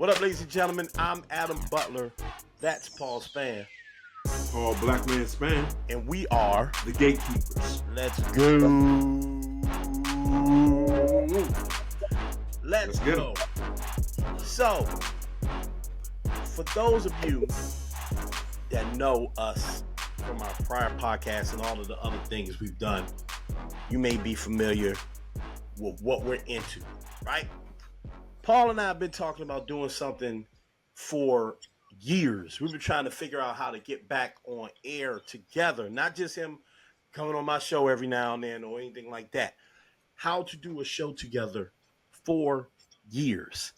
What up, ladies and gentlemen? I'm Adam Butler. That's Paul Spann. Paul Black Man Spann. And we are the Gatekeepers. Let's go. Let's go. So, for those of you that know us from our prior podcasts and all of the other things we've done, you may be familiar with what we're into, right? Paul and I have been talking about doing something for years. We've been trying to figure out how to get back on air together, not just him coming on my show every now and then or anything like that. How to do a show together for years.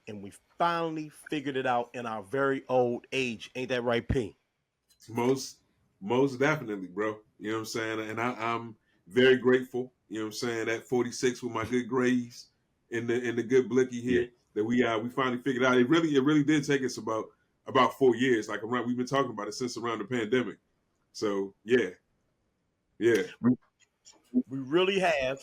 And we finally figured it out in our very old age. Ain't that right, P? Most definitely, bro. You know what I'm saying? And I'm very grateful, you know what I'm saying, at 46 with my good grades in the good blicky here that we finally figured out. It really did take us about 4 years. Like we've been talking about it since around the pandemic. So yeah. We really have.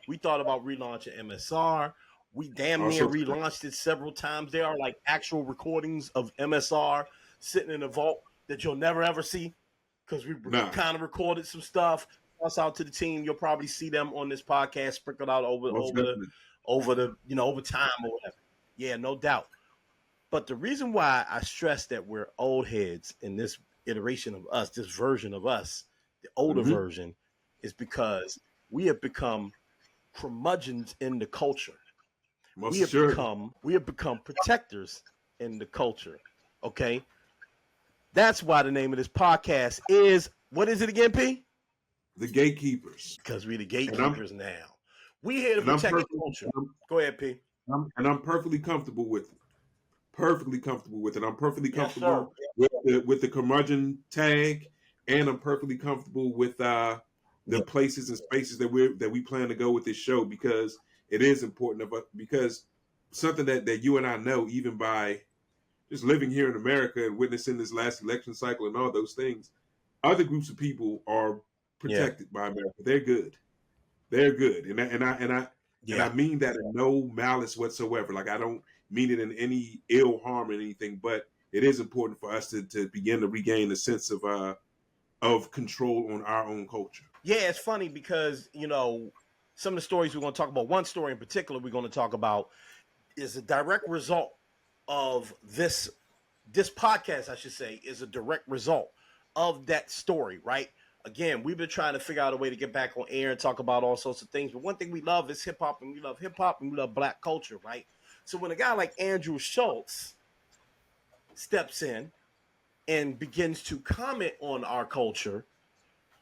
We thought about relaunching MSR. We damn near relaunched it several times. There are like actual recordings of MSR sitting in a vault that you'll never ever see because we kind of recorded some stuff. Us out to the team, you'll probably see them on this podcast sprinkled out over time or whatever. Yeah, no doubt. But the reason why I stress that we're old heads in this iteration of us, this version of us, the older version, is because we have become curmudgeons in the culture. We have become protectors in the culture. Okay. That's why the name of this podcast is, what is it again, P? The Gatekeepers. Because we're the gatekeepers now. We here to protect the culture. Go ahead, P. I'm perfectly comfortable with it. I'm perfectly comfortable with the curmudgeon tag, and I'm perfectly comfortable with the places and spaces that we plan to go with this show, because it is important because something that you and I know, even by just living here in America and witnessing this last election cycle and all those things, other groups of people are protected by America. They're good, and I mean that in no malice whatsoever. Like, I don't mean it in any ill harm or anything, but it is important for us to begin to regain a sense of control on our own culture. Yeah, it's funny because, some of the stories we're going to talk about, one story in particular we're going to talk about, is a direct result of this podcast, I should say, is a direct result of that story, right? Again, we've been trying to figure out a way to get back on air and talk about all sorts of things. But one thing we love is hip-hop, and we love hip-hop, and we love black culture, right? So when a guy like Andrew Schulz steps in and begins to comment on our culture,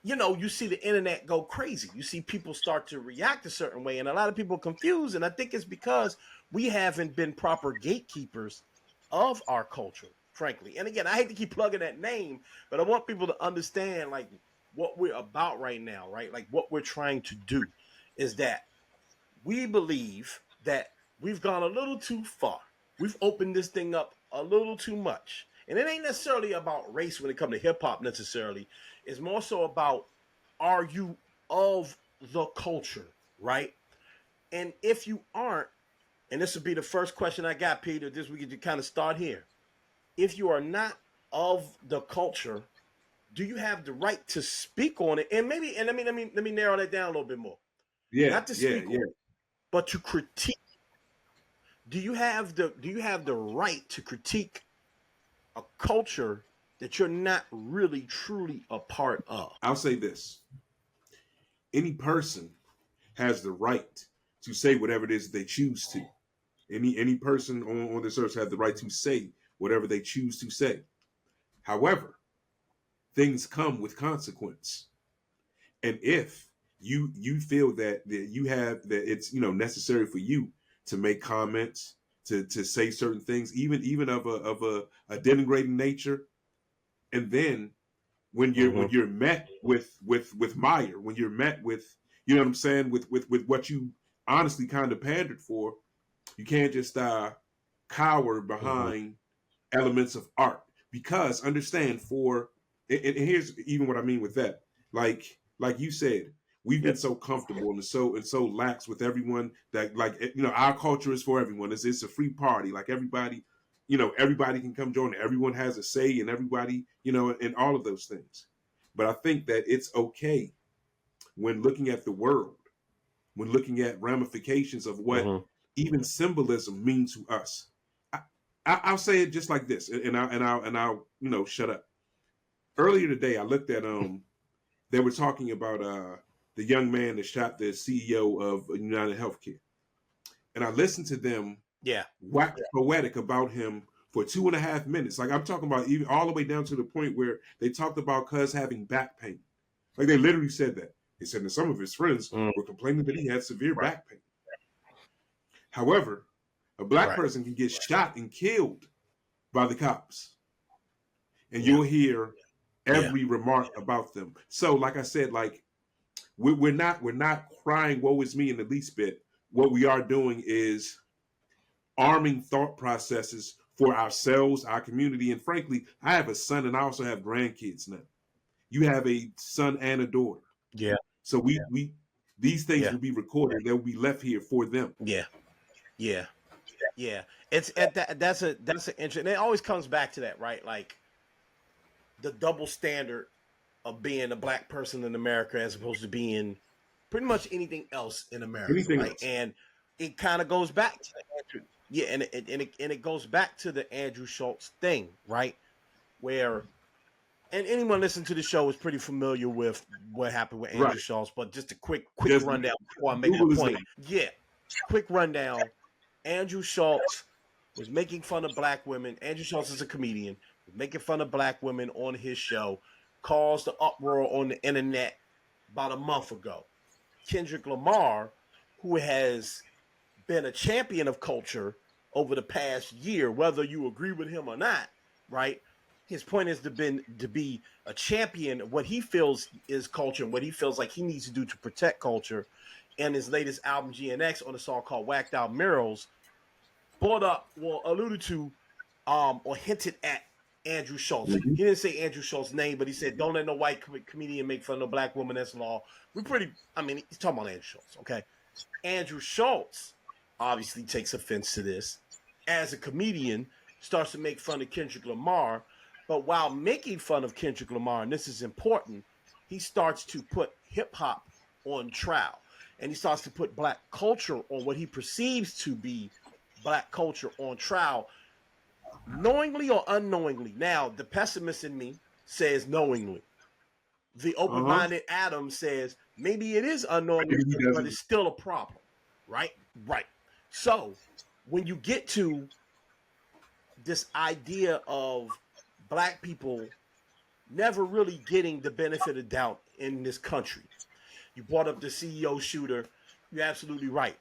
you see the internet go crazy. You see people start to react a certain way, and a lot of people are confused. And I think it's because we haven't been proper gatekeepers of our culture, frankly. And again, I hate to keep plugging that name, but I want people to understand, like, what we're about right now, right? Like, what we're trying to do is that we believe that we've gone a little too far. We've opened this thing up a little too much. And it ain't necessarily about race when it comes to hip hop necessarily. It's more so about, are you of the culture, right? And if you aren't, and this would be the first question I got, Peter, we could kind of start here. If you are not of the culture, do you have the right to speak on it? And let me narrow that down a little bit more. Yeah. Not to speak on it, but to critique. Do you have the right to critique a culture that you're not really truly a part of? I'll say this. Any person has the right to say whatever it is they choose to. Any person on this earth has the right to say whatever they choose to say. However, things come with consequence. And if you feel that it's necessary for you to make comments, to say certain things, even of a denigrating nature, and then when you're met with mire, when you're met with, you know what I'm saying, with what you honestly kind of pandered for, you can't just cower behind elements of art. Because understand, and here's even what I mean with that. Like you said, We've been so comfortable and so lax with everyone that, like, our culture is for everyone. It's a free party. Like, everybody, everybody can come join. Everyone has a say, and everybody, and all of those things. But I think that it's okay when looking at the world, when looking at ramifications of what even symbolism means to us. I'll say it just like this, and I'll shut up. Earlier today, I looked at they were talking about the young man that shot the CEO of United Healthcare, and I listened to them wax poetic about him for 2.5 minutes. Like, I'm talking about even all the way down to the point where they talked about Cuz having back pain. Like, they literally said that. They said that some of his friends were complaining that he had severe back pain. However, a black person can get shot and killed by the cops, and you'll hear every remark about them. So, like I said, like, we're not crying woe is me in the least bit. What we are doing is arming thought processes for ourselves, our community, and frankly, I have a son and I also have grandkids now. You have a son and a daughter. Yeah. So we these things will be recorded. They will be left here for them. Yeah. It's that's an interesting. It always comes back to that, right? Like, the double standard of being a black person in America as opposed to being pretty much anything else in America, right? And it kind of goes back to it goes back to the Andrew Schulz thing, right? Where, and anyone listening to the show is pretty familiar with what happened with Andrew Schulz, but just a quick rundown before I make the point. Quick rundown. Andrew Schulz was making fun of black women. Andrew Schulz is a comedian, making fun of black women on his show, caused the uproar on the internet about a month ago. Kendrick Lamar, who has been a champion of culture over the past year, whether you agree with him or not, right? His point is to be a champion of what he feels is culture and what he feels like he needs to do to protect culture. And his latest album, GNX, on a song called Whacked Out Murals, alluded to or hinted at Andrew Schulz. He didn't say Andrew Schulz's name, but he said, don't let no white comedian make fun of no black woman. That's law. He's talking about Andrew Schulz, okay? Andrew Schulz obviously takes offense to this. As a comedian, starts to make fun of Kendrick Lamar. But while making fun of Kendrick Lamar, and this is important, he starts to put hip-hop on trial. And he starts to put black culture, or what he perceives to be black culture, on trial, knowingly or unknowingly. Now, the pessimist in me says knowingly. The open-minded Adam says maybe it is unknowingly, but it's still a problem, right? Right. So when you get to this idea of black people never really getting the benefit of doubt in this country, you brought up the CEO shooter. You're absolutely right.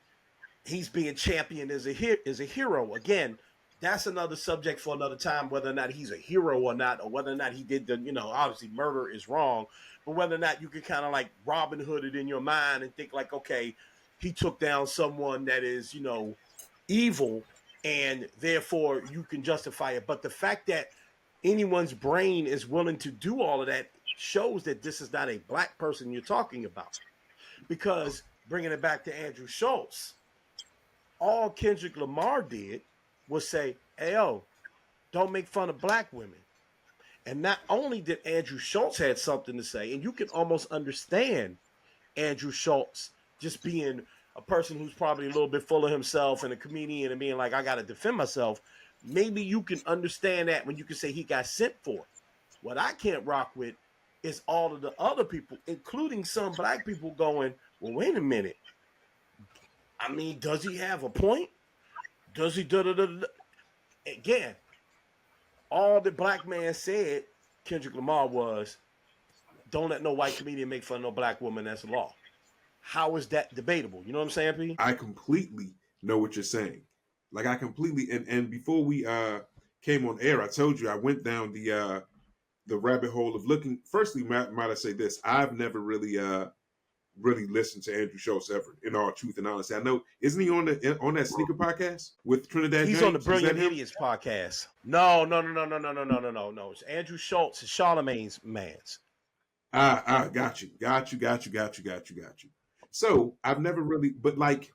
He's being championed as a hero. Again, that's another subject for another time, whether or not he's a hero or not, or whether or not he did obviously murder is wrong, but whether or not you can kind of like Robin Hood it in your mind and think like, okay, he took down someone that is, evil, and therefore you can justify it. But the fact that anyone's brain is willing to do all of that shows that this is not a black person you're talking about. Because bringing it back to Andrew Schulz, all Kendrick Lamar did was say, hey, don't make fun of black women. And not only did Andrew Schulz had something to say, and you can almost understand Andrew Schulz just being a person who's probably a little bit full of himself and a comedian and being like, I got to defend myself. Maybe you can understand that when you can say he got sent for it. What I can't rock with is all of the other people, including some black people, going, well, wait a minute. I mean, does he have a point? Does he da-da-da-da? Again, all the black man said, Kendrick Lamar, was, don't let no white comedian make fun of no black woman. That's the law. How is that debatable? You know what I'm saying, P? I completely know what you're saying. Like, I completely, and before we came on air, I told you I went down the rabbit hole of looking. Firstly, might I say this? I've never really listened to Andrew Schulz ever, in all truth and honesty. I know, isn't he on that sneaker podcast with Trinidad He's James? on the Brilliant Idiots podcast. No. It's Andrew Schulz. It's Charlemagne's man's. Got you. So I've never really, but like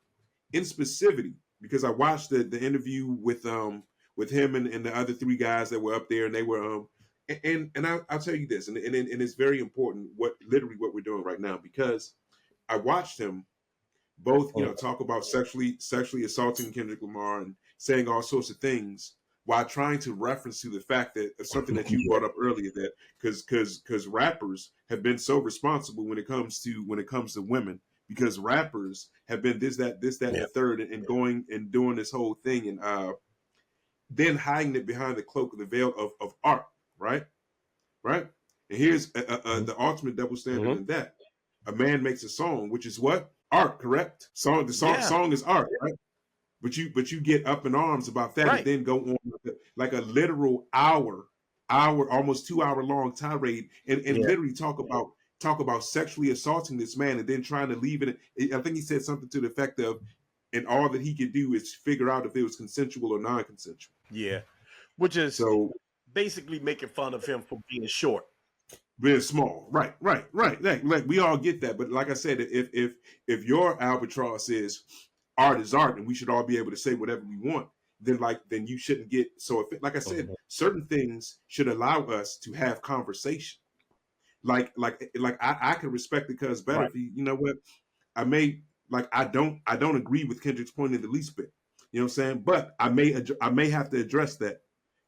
in specificity, because I watched the interview with him and the other three guys that were up there, and they were and I'll tell you this, and it's very important what literally what we're doing right now, because I watched him both, talk about sexually assaulting Kendrick Lamar and saying all sorts of things while trying to reference to the fact that something that you brought up earlier, that because rappers have been so responsible when it comes to women, because rappers have been this that and the third, and going and doing this whole thing, and then hiding it behind the cloak of the veil of art, right? And here's the ultimate double standard in that: a man makes a song, which is what? Art, correct? Song is art, right? But you get up in arms about that, and then go on like a literal hour, almost 2 hour long tirade, and literally talk about sexually assaulting this man, and then trying to leave it. I think he said something to the effect of, and all that he could do is figure out if it was consensual or non-consensual. Yeah, which is So basically making fun of him for being short. being small, right. Like we all get that, but like I said, if your albatross is art is art, and we should all be able to say whatever we want, then you shouldn't get so. If like I said, certain things should allow us to have conversation. Like I can respect the cuz better if he, you know what, I may like I don't agree with Kendrick's point in the least bit. You know what I'm saying? But I may have to address that.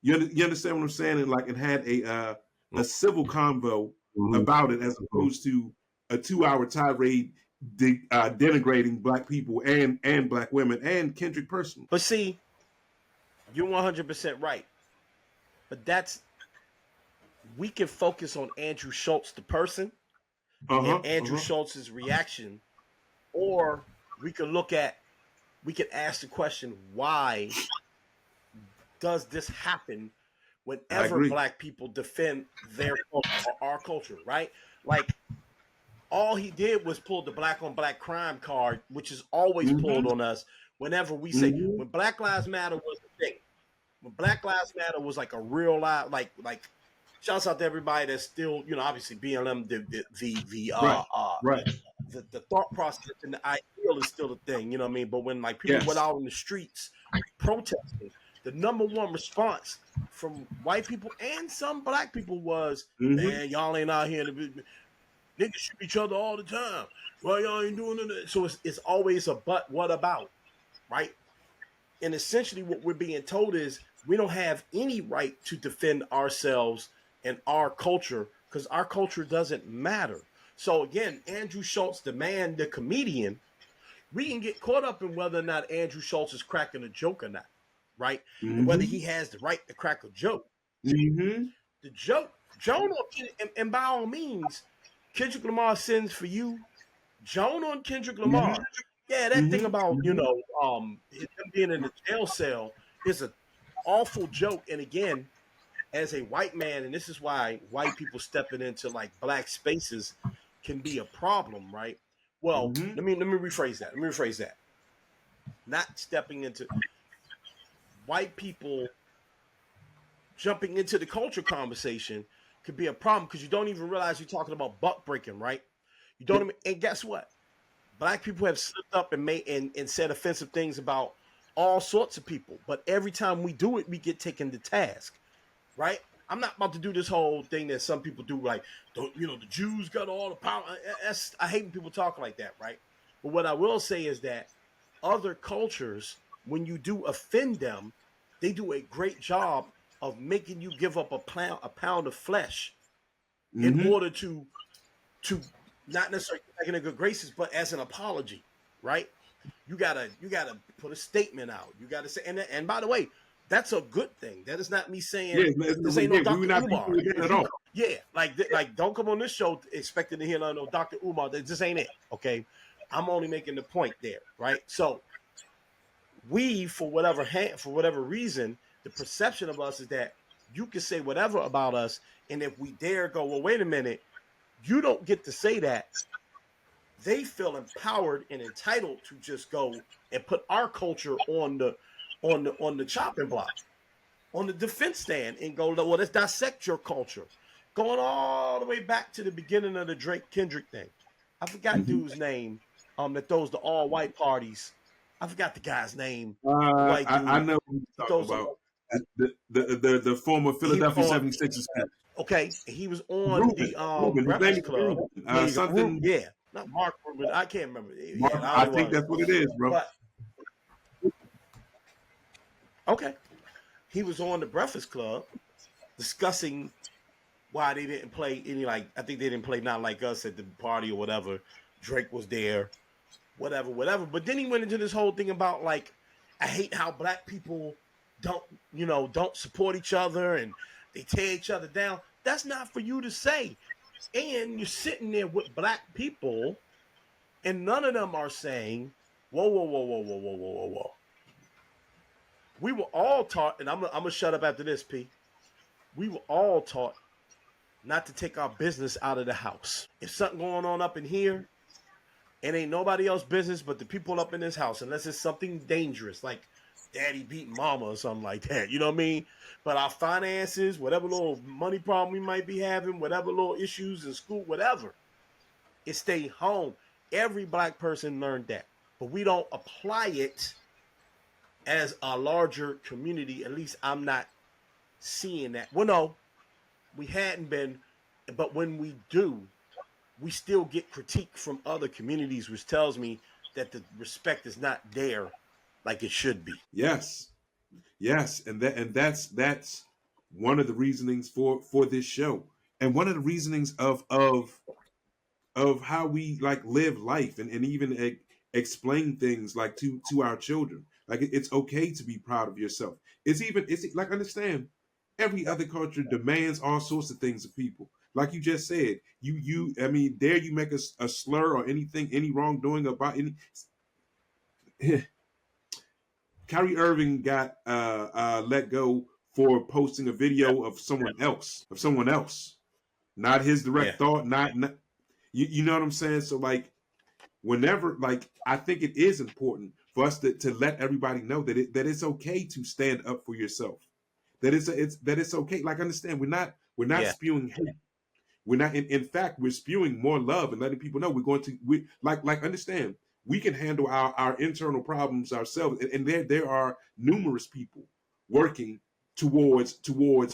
You understand what I'm saying? And had a civil convo about it, as opposed to a 2 hour tirade denigrating black people and black women and Kendrick personally. But see, you're 100% right. But we can focus on Andrew Schulz, the person, and Andrew Schultz's reaction, or we can ask the question, why does this happen whenever black people defend their culture or our culture, right? Like, all he did was pull the black on black crime card, which is always pulled on us whenever we say, when Black Lives Matter was a thing, when Black Lives Matter was like a real life, like shouts out to everybody that's still, obviously BLM, the thought process and the ideal is still a thing, you know what I mean? But when like people went out in the streets protesting, the number one response from white people and some black people was, man, y'all ain't out here niggas shoot each other all the time. Why y'all ain't doing it? So it's always a but what about, right? And essentially what we're being told is we don't have any right to defend ourselves and our culture, because our culture doesn't matter. So again, Andrew Schulz, the man, the comedian, we can get caught up in whether or not Andrew Schulz is cracking a joke or not, right? And whether he has the right to crack a joke. The joke, Joan, and by all means, Kendrick Lamar sins for you. Joan on Kendrick Lamar. Yeah, that thing about, him being in the jail cell is an awful joke. And again, as a white man, and this is why white people stepping into like black spaces can be a problem, right? Well, let me rephrase that. Not stepping into white people jumping into the culture conversation could be a problem, because you don't even realize you're talking about buck breaking, right? You don't even, and guess what? Black people have slipped up and said offensive things about all sorts of people, but every time we do it, we get taken to task, right? I'm not about to do this whole thing that some people do, like, the Jews got all the power. I hate when people talk like that, right? But what I will say is that other cultures, when you do offend them, they do a great job of making you give up a pound of flesh in order to not necessarily back in a good graces, but as an apology, right? You gotta put a statement out. You gotta say, and by the way, that's a good thing. That is not me saying this ain't no Dr. Umar at all. Yeah, like don't come on this show expecting to hear no Dr. Umar. That just ain't it. Okay, I'm only making the point there, right? So we, for whatever reason, the perception of us is that you can say whatever about us, and if we dare go, well, wait a minute, you don't get to say that. They feel empowered and entitled to just go and put our culture on the chopping block, on the defense stand, and go, well, let's dissect your culture. going all the way back to the beginning of the Drake Kendrick thing. I forgot dude's name. That throws the all white parties. I forgot the guy's name. The white I dude. know what He you're talking throws about. them. The former He Philadelphia on 76ers. okay. He was on Ruben. the Ruben. His name Breakfast is Club. Ruben. Something. Yeah, not Mark Rubin. I can't remember. Yeah, I I think was. that's what it is, bro. But okay, he was on the Breakfast Club discussing why they didn't play any, like, I think they didn't play Not Like Us at the party or whatever. Drake was there, whatever. But then he went into this whole thing about, like, I hate how black people don't support each other and they tear each other down. That's not for you to say. And you're sitting there with black people and none of them are saying, whoa. We were all taught, and I'm gonna shut up after this, P. We were all taught not to take our business out of the house. If something going on up in here, it ain't nobody else's business but the people up in this house, unless it's something dangerous, like daddy beating mama or something like that. You know what I mean? But our finances, whatever little money problem we might be having, whatever little issues in school, whatever, it stay home. Every black person learned that. But we don't apply it as a larger community. At least I'm not seeing that. Well, no, we hadn't been, but when we do, we still get critique from other communities, which tells me that the respect is not there like it should be. Yes, and that's one of the reasonings for this show, and one of the reasonings of how we like live life, and even explain things like to our children. Like it's okay to be proud of yourself. It's like, understand, every other culture demands all sorts of things of people. Like you just said, I mean, dare you make a slur or anything, any wrongdoing about any. Kyrie Irving got let go for posting a video of someone else, not his direct thought, not you know what I'm saying. So like, whenever, like, I think it is important for us to let everybody know that it's okay to stand up for yourself. That it's okay. Like, understand, we're not spewing hate. We're not. In fact, we're spewing more love and letting people know we understand, we can handle our internal problems ourselves. And there are numerous people working towards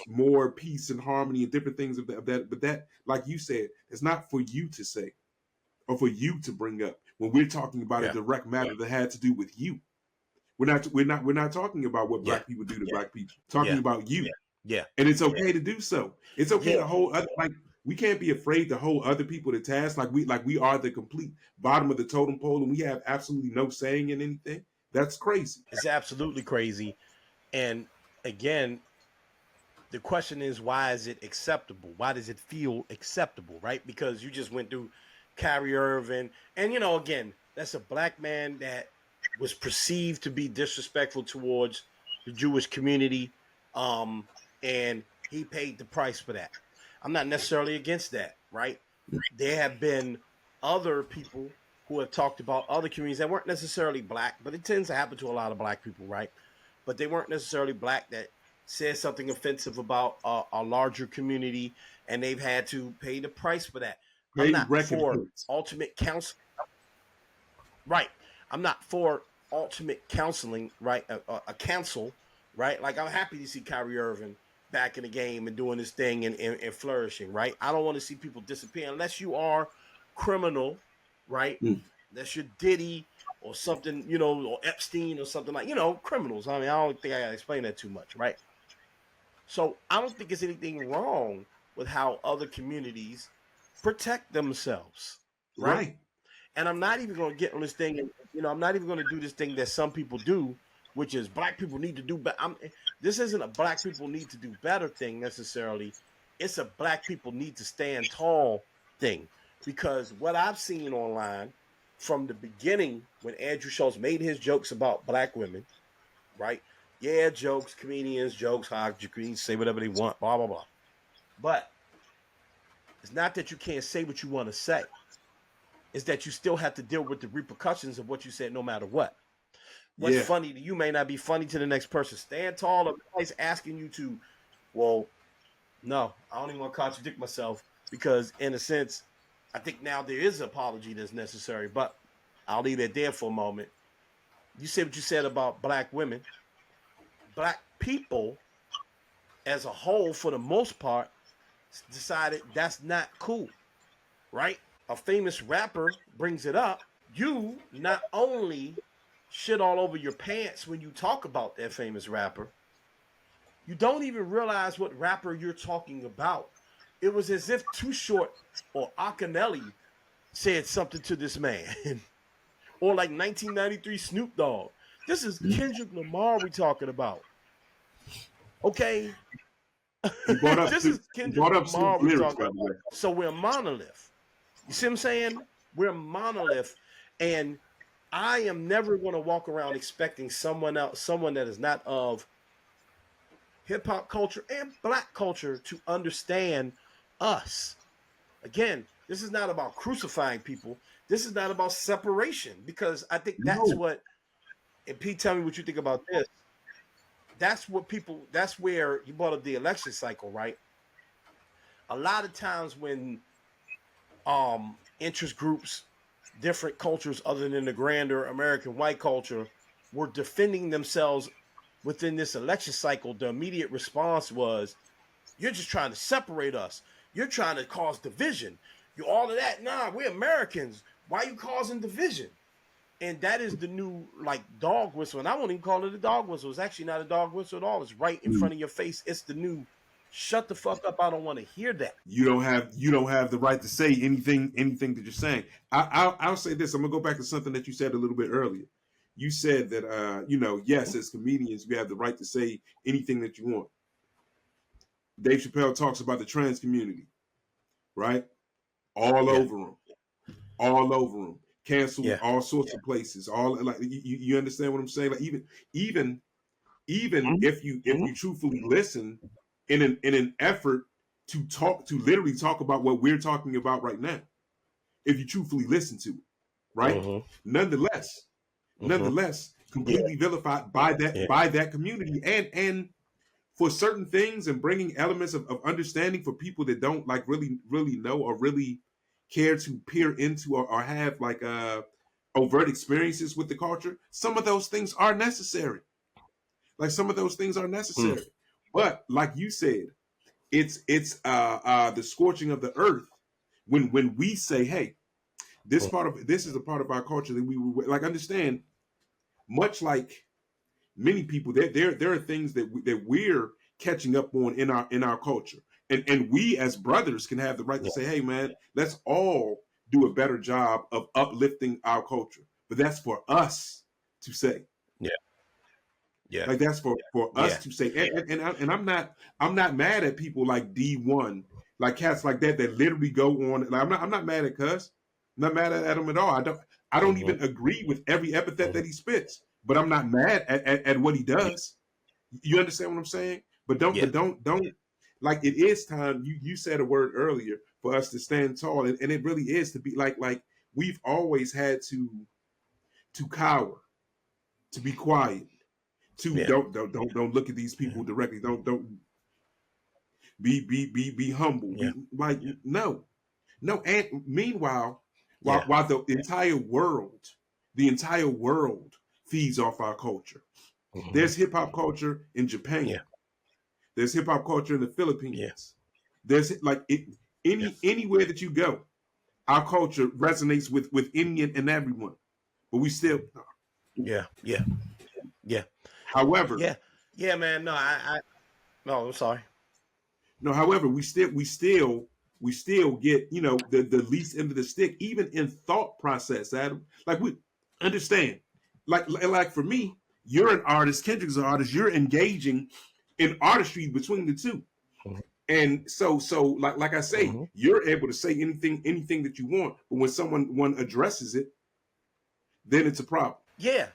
more peace and harmony and different things of that. But that, like you said, it's not for you to say or for you to bring up when we're talking about a direct matter that had to do with you. We're not talking about what black people do to black people. Talking about you. Yeah. And it's okay to do so. It's okay to hold other, like, we can't be afraid to hold other people to task. Like we are the complete bottom of the totem pole and we have absolutely no saying in anything. That's crazy. It's absolutely crazy. And again, the question is, why is it acceptable? Why does it feel acceptable, right? Because you just went through Kyrie Irving. And, again, that's a black man that was perceived to be disrespectful towards the Jewish community. And he paid the price for that. I'm not necessarily against that, right? There have been other people who have talked about other communities that weren't necessarily black, but it tends to happen to a lot of black people, right? But they weren't necessarily black that said something offensive about a larger community, and they've had to pay the price for that. I'm not for ultimate counseling. Right. I'm not for ultimate counseling, right? A counsel, right? Like, I'm happy to see Kyrie Irving back in the game and doing his thing and flourishing, right? I don't want to see people disappear unless you are criminal, right? Unless you're Diddy or something, or Epstein or something, like, criminals. I mean, I don't think I gotta explain that too much, right? So I don't think there's anything wrong with how other communities protect themselves, right? And I'm not even going to get on this thing, and I'm not even going to do this thing that some people do, which is black people need to do better. This isn't a black people need to do better thing necessarily. It's a black people need to stand tall thing, because what I've seen online from the beginning, when Andrew Schulz made his jokes about black women, right? Yeah, jokes, comedians, jokes, you can say whatever they want, blah, blah, blah. But it's not that you can't say what you want to say. It's that you still have to deal with the repercussions of what you said no matter what. What's funny to you may not be funny to the next person. Stand tall. Everybody's asking you to, well, No, I don't even want to contradict myself because, in a sense, I think now there is an apology that's necessary. But I'll leave that there for a moment. You said what you said about black women. Black people, as a whole, for the most part, decided that's not cool, right? A famous rapper brings it up. You not only shit all over your pants when you talk about that famous rapper, you don't even realize what rapper you're talking about. It was as if Too Short or Akinelli said something to this man, or like 1993 Snoop Dogg. This is Kendrick Lamar we talking about. Okay, He brought up this is Kendrick Lamar Snoop's we lyrics, talking by about. the way. So we're a monolith. You see what I'm saying? We're a monolith, and I am never going to walk around expecting someone else, someone that is not of hip hop culture and black culture, to understand us. Again, this is not about crucifying people. This is not about separation, because I think that's No, what. And Pete, tell me what you think about this. That's what people. That's where you brought up the election cycle, right? A lot of times when interest groups, different cultures other than the grander American white culture, were defending themselves within this election cycle, the immediate response was, "You're just trying to separate us. You're trying to cause division. You all of that. Nah, we're Americans. Why are you causing division?" And that is the new like dog whistle. And I won't even call it a dog whistle. It's actually not a dog whistle at all. It's right in front of your face. It's the new shut the fuck up. I don't want to hear that. you don't have the right to say anything that you're saying. I'll say this. I'm gonna go back to something that you said a little bit earlier. You said that yes, as comedians, we have the right to say anything that you want. Dave Chappelle talks about the trans community, right? All Yeah. over them, all over them. Canceled Yeah. all sorts of places. All like you understand what I'm saying? Like even even if you truthfully listen in an effort to literally talk about what we're talking about right now, if you truthfully listen to it, right? Mm-hmm. Nonetheless, Mm-hmm. Yeah. completely vilified Yeah. by that community, and for certain things, and bringing elements of understanding for people that don't like really know or really care to peer into or have like overt experiences with the culture. Some of those things are necessary. Like some of those things are Mm. necessary. But like you said, it's the scorching of the earth when we say, hey, this is a part of our culture that we like understand. Much like many people, there are things that we're catching up on in our culture, and we as brothers can have the right to Yeah. say, hey man, let's all do a better job of uplifting our culture. But that's for us to say. Yeah. Yeah. Like that's for us Yeah. to say, and I'm not mad at people like D1, like cats like that literally go on. Like I'm not mad at Cuz, I'm not mad at him at all. I don't Mm-hmm. even agree with every epithet Mm-hmm. that he spits, but I'm not mad at what he Yeah. does. You understand what I'm saying? Yeah. Don't like it is time. You said a word earlier for us to stand tall, and it really is to be like we've always had to cower, to be quiet, to Yeah. don't look at these Yeah. people directly. Don't be humble. Yeah. Be like no. And meanwhile, Yeah. while the entire world feeds off our culture. Mm-hmm. There's hip hop culture in Japan. Yeah. There's hip hop culture in the Yeah. Philippines. There's like Yeah. anywhere that you go, our culture resonates with any and everyone. But we still, Yeah. Yeah. Yeah. however, Yeah. Yeah, man. No, no, I'm sorry. no, however, we still get the least end of the stick, even in thought process, Adam. Like we understand, like for me, you're an artist, Kendrick's an artist. You're engaging in artistry between the two, and so like I say, Mm-hmm. you're able to say anything that you want, but when one addresses it, then it's a problem. Yeah.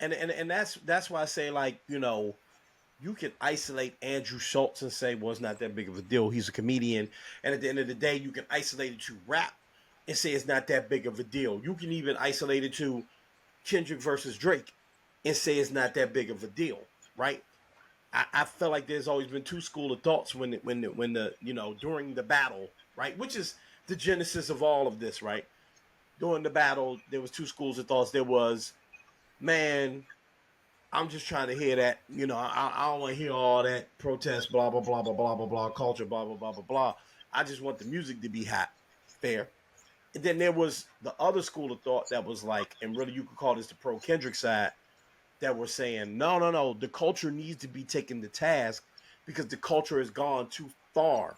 And that's why I say, like, you can isolate Andrew Schulz and say, well, it's not that big of a deal. He's a comedian. And at the end of the day, you can isolate it to rap and say it's not that big of a deal. You can even isolate it to Kendrick versus Drake and say it's not that big of a deal, right? I feel like there's always been two school of thoughts when the during the battle, right? Which is the genesis of all of this, right? During the battle, there was two schools of thoughts. There was, man, I'm just trying to hear that, I don't want to hear all that protest, blah blah blah blah blah blah blah, culture, blah blah blah blah blah. I just want the music to be hot, fair. And then there was the other school of thought that was like, and really you could call this the pro Kendrick side, that were saying, no, no, no, the culture needs to be taken to task because the culture has gone too far.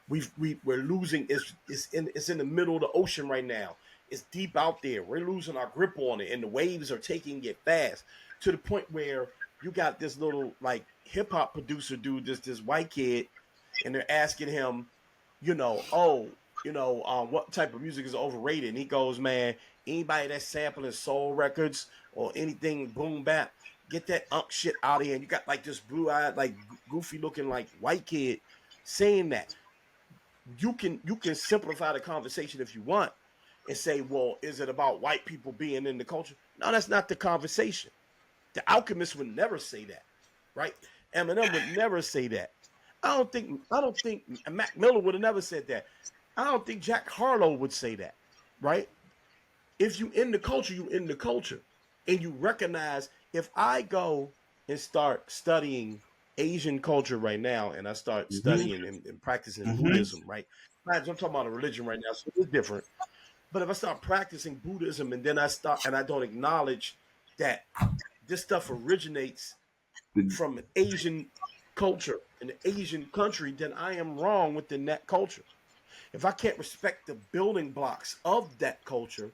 We're losing. It's in the middle of the ocean right now. It's deep out there. We're losing our grip on it, and the waves are taking it fast to the point where you got this little like hip hop producer dude, this white kid, and they're asking him, what type of music is overrated? And he goes, man, anybody that's sampling soul records or anything boom bap, get that shit out of here. And you got like this blue-eyed, like goofy looking like white kid saying that. You can simplify the conversation if you want and say, well, is it about white people being in the culture? No, that's not the conversation. The Alchemist would never say that, right? Eminem would never say that. I don't think Mac Miller would have never said that. I don't think Jack Harlow would say that, right? If you in the culture, you in the culture. And you recognize, if I go and start studying Asian culture right now, and I start studying and practicing Buddhism, right? I'm talking about a religion right now, so it's different. But if I start practicing Buddhism and then I don't acknowledge that this stuff originates from an Asian culture, an Asian country, then I am wrong within that culture. If I can't respect the building blocks of that culture,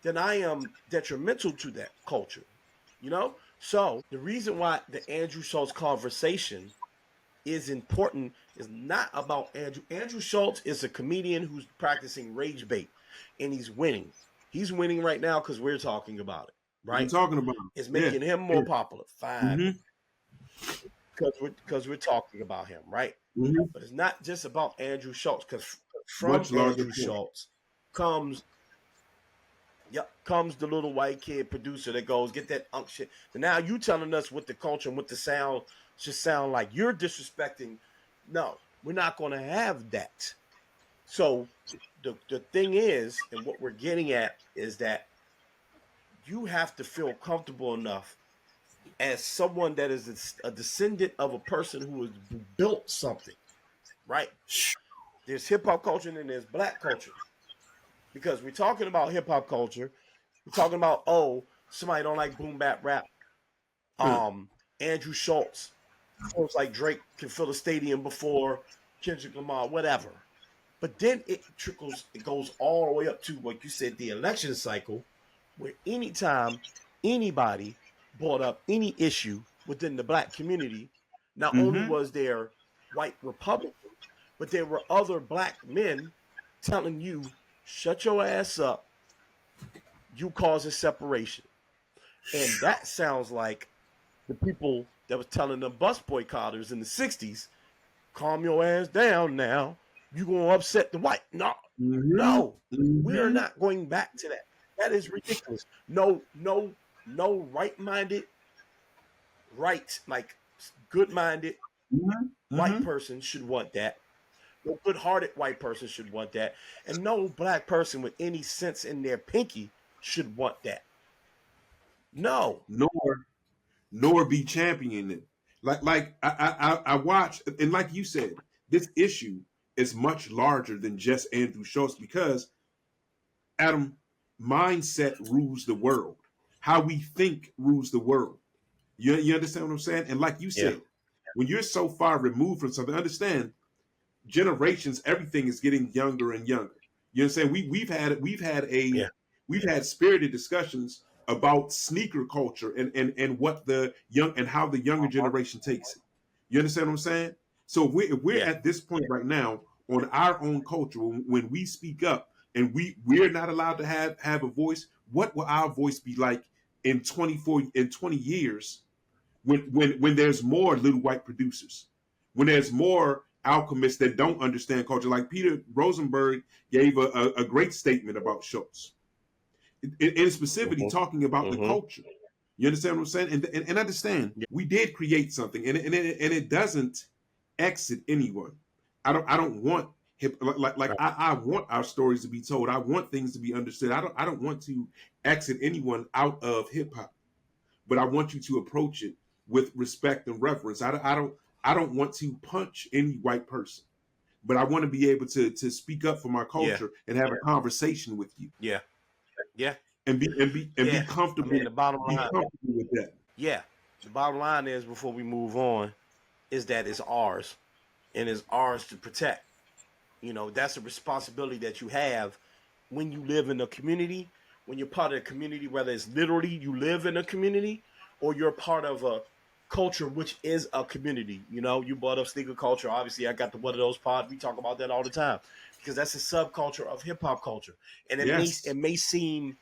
then I am detrimental to that culture, So the reason why the Andrew Schulz conversation is important is not about Andrew. Andrew Schulz is a comedian who's practicing rage bait, and he's winning. He's winning right now because we're talking about it, right? I'm talking about it. It's making him more popular. Fine. Because we're talking about him, right? But it's not just about Andrew Schulz, because from Andrew Schulz comes the little white kid producer that goes, get that shit. So now you telling us what the culture and what the sound should sound like. You're disrespecting. No, we're not going to have that. So the thing is, and what we're getting at is that you have to feel comfortable enough as someone that is a descendant of a person who has built something, right? There's hip-hop culture and then there's black culture. Because we're talking about hip-hop culture. We're talking about, somebody don't like boom bap rap. Andrew Schulz. Folks like Drake can fill a stadium before Kendrick Lamar, whatever. But then it goes all the way up to, like you said, the election cycle, where anytime anybody brought up any issue within the black community, not only was there white Republicans, but there were other black men telling you, shut your ass up, you cause a separation. And that sounds like the people that was telling the bus boycotters in the 60s, calm your ass down now, you're going to upset the white. No, we are not going back to that. That is ridiculous. No right-minded, like good-minded white person should want that. No good-hearted white person should want that. And no black person with any sense in their pinky should want that. No. Nor be championing it. Like I watched, and like you said, this issue is much larger than just Andrew Schulz, because Adam, mindset rules the world. How we think rules the world. You understand what I'm saying? And like you said, when you're so far removed from something, understand generations, everything is getting younger and younger. You know what I'm saying? We've had spirited discussions about sneaker culture and what the young and how the younger generation takes it. You understand what I'm saying? So if we're at this point right now on our own culture, when we speak up and we're not allowed to have a voice, what will our voice be like in 20 years when there's more little white producers, when there's more alchemists that don't understand culture? Like Peter Rosenberg gave a great statement about Schulz, in specifically talking about the culture. You understand what I'm saying? And understand, Yeah. we did create something, and it doesn't exit anyone. I don't want hip like Right. I want our stories to be told. I want things to be understood. I don't want to exit anyone out of hip hop, but I want you to approach it with respect and reverence. I don't want to punch any white person, but I want to be able to speak up for my Yeah. culture and have a conversation with you Yeah. Yeah. and be Yeah. I comfortable mean, the bottom be line. comfortable with that. Yeah. The bottom line is, before we move on, is that it's ours, and it's ours to protect. That's a responsibility that you have when you live in a community, when you're part of a community, whether it's literally you live in a community or you're part of a culture, which is a community. You brought up sneaker culture. Obviously, I got the One of Those pod. We talk about that all the time because that's a subculture of hip hop culture. And Yes. it may seem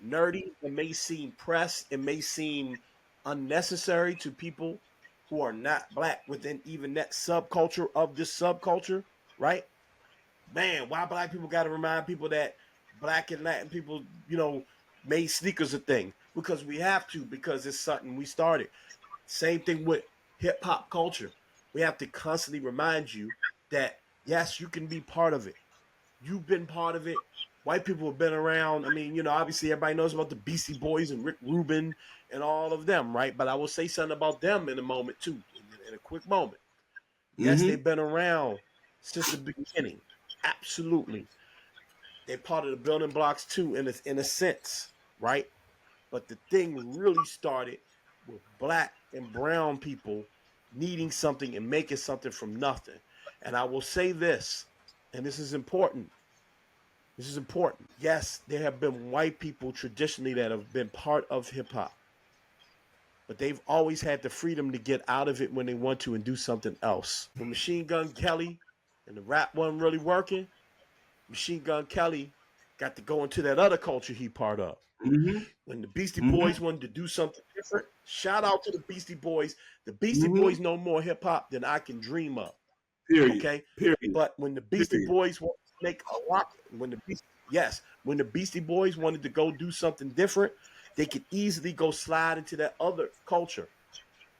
nerdy, it may seem pressed, it may seem unnecessary to people who are not black within even that subculture of this subculture, right? Man, why black people got to remind people that black and Latin people, made sneakers a thing? Because we have to, because it's something we started. Same thing with hip hop culture. We have to constantly remind you that, yes, you can be part of it. You've been part of it. White people have been around. I mean, obviously everybody knows about the Beastie Boys and Rick Rubin and all of them, right? But I will say something about them in a moment, too, in a quick moment. Yes, Mm-hmm. they've been around since the beginning. Absolutely. They're part of the building blocks too, in a sense, right? But the thing really started with black and brown people needing something and making something from nothing. And I will say this, and this is important. This is important. Yes, there have been white people traditionally that have been part of hip hop, but they've always had the freedom to get out of it when they want to and do something else. When Machine Gun Kelly and the rap wasn't really working, Machine Gun Kelly got to go into that other culture he part of. Mm-hmm. When the Beastie Mm-hmm. Boys wanted to do something different, shout out to the Beastie Boys. The Beastie Mm-hmm. Boys know more hip hop than I can dream of. Period. Okay, Period. but when the Beastie Period. Boys want to make a rock, when the Beastie Boys wanted to go do something different, they could easily go slide into that other culture.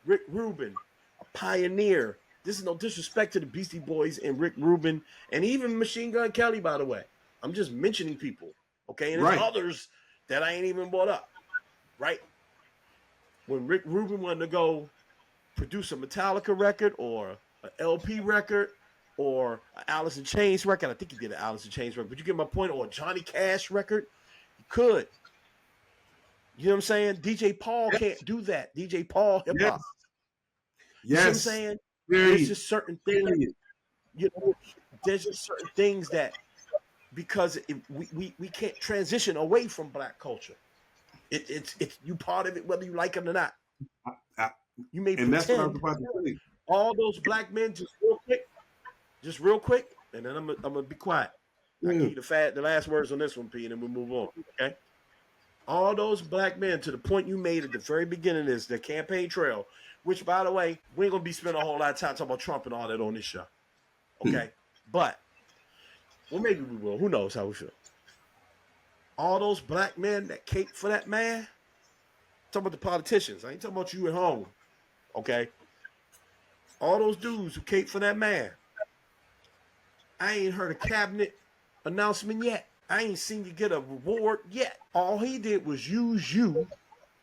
Rick Rubin, a pioneer. This is no disrespect to the Beastie Boys and Rick Rubin and even Machine Gun Kelly, by the way. I'm just mentioning people, okay? And there's Right. others that I ain't even brought up, right? When Rick Rubin wanted to go produce a Metallica record or an LP record or an Alice in Chains record, I think he did an Alice in Chains record, but you get my point, or a Johnny Cash record, he could. You know what I'm saying? DJ Paul can't Yes. do that. DJ Paul hip hop. Yes. You see what I'm Yes. saying? There's Period. just certain things, Period. you know, there's just certain things that because we can't transition away from black culture. It's you part of it whether you like it or not. I, I, You may and that's what I was pretend about to say. all those black men just real quick, and then I'm gonna be quiet. I give Yeah. you the last words on this one, P, and then we'll move on. Okay. All those black men, to the point you made at the very beginning of this, the campaign trail, which by the way, we ain't gonna be spending a whole lot of time talking about Trump and all that on this show. Okay. But well, maybe we will. Who knows how we feel? All those black men that cape for that man. Talking about the politicians. I ain't talking about you at home. Okay. All those dudes who cape for that man. I ain't heard a cabinet announcement yet. I ain't seen you get a reward yet. All he did was use you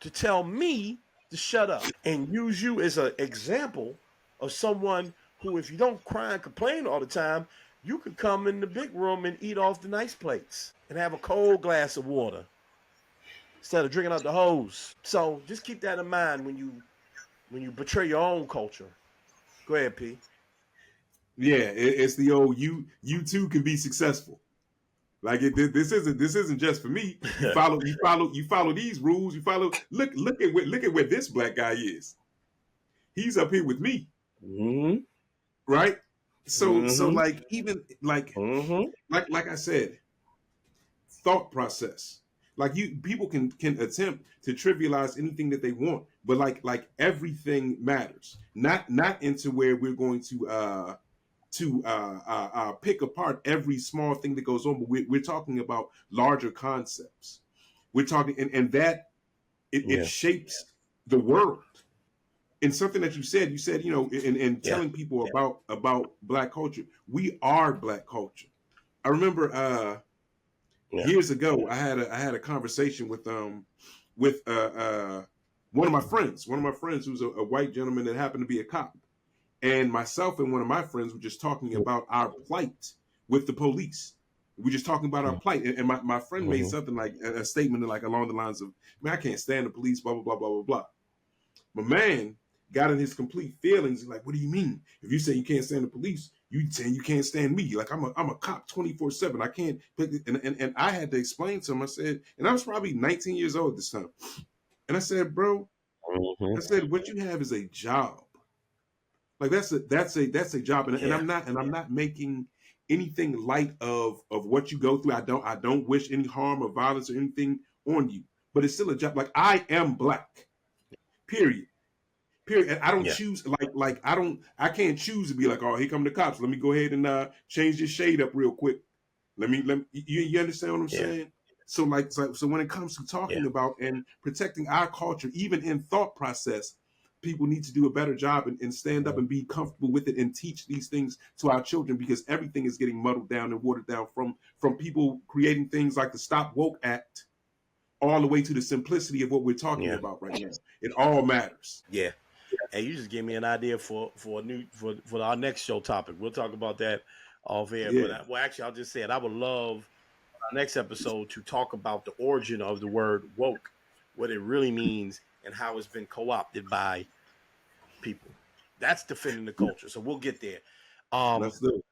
to tell me to shut up and use you as an example of someone who, if you don't cry and complain all the time, you could come in the big room and eat off the nice plates and have a cold glass of water instead of drinking out the hose. So just keep that in mind when you betray your own culture. Go ahead, P. Yeah. It's the old you too can be successful. Like this isn't just for me. You follow these rules. You follow. Look at where this black guy is. He's up here with me, Mm-hmm. right? So Mm-hmm. like even Mm-hmm. like I said, thought process. Like people can attempt to trivialize anything that they want, but like everything matters. Not into where we're going to pick apart every small thing that goes on, but we're talking about larger concepts. We're talking, and that it Yeah. shapes the world. And something that you said, you know, in Yeah. telling people about Black culture, we are Black culture. I remember years ago, I had a conversation with one of my friends who's a white gentleman that happened to be a cop, and myself and one of my friends were just talking about our plight with the police. We're just talking about our plight, and my friend made something like a statement like along the lines of, "Man, I can't stand the police." Blah blah blah blah blah blah. My man got in his complete feelings. He's like, "What do you mean? If you say you can't stand the police, you saying you can't stand me? Like I'm a cop 24/7. I can't." And I had to explain to him. I said, and I was probably 19 years old at this time. And I said, "Bro," I said, "what you have is a job. Like that's a job." And I'm not making anything light of what you go through. I don't wish any harm or violence or anything on you. But it's still a job. Like I am Black. Period. And I don't choose I can't choose to be like, "Oh, here come the cops. Let me go ahead and change this shade up real quick. Let me you understand what I'm saying?" So when it comes to talking about and protecting our culture, even in thought process, people need to do a better job and stand up and be comfortable with it and teach these things to our children, because everything is getting muddled down and watered down from people creating things like the Stop Woke Act all the way to the simplicity of what we're talking about right now. It all matters. Yeah. Hey, you just gave me an idea for our next show topic. We'll talk about that off air. Yeah. But actually, I'll just say it. I would love our next episode to talk about the origin of the word woke, what it really means, and how it's been co-opted by people. That's defending the culture. So we'll get there. Let's do it.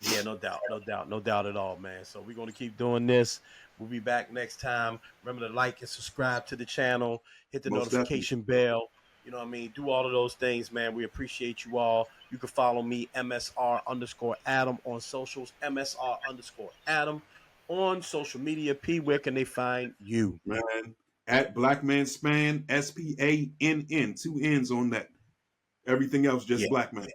Yeah, no doubt at all, man. So we're going to keep doing this. We'll be back next time. Remember to like and subscribe to the channel. Hit the notification bell. You know what I mean? Do all of those things, man. We appreciate you all. You can follow me, MSR_Adam on socials, MSR_Adam on social media. P, where can they find you? Man, at Black Man Spann, SPANN, 2 N's on that. Everything else just Black Man.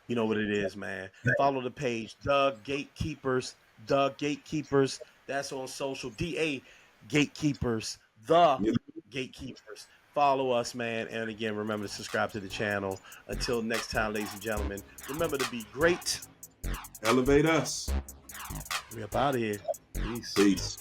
You know what it is, man. Follow the page, The Gatekeepers. That's on social. DA Gatekeepers. The Gatekeepers. Follow us, man. And again, remember to subscribe to the channel. Until next time, ladies and gentlemen, remember to be great. Elevate us. We up out of here. Peace. Peace.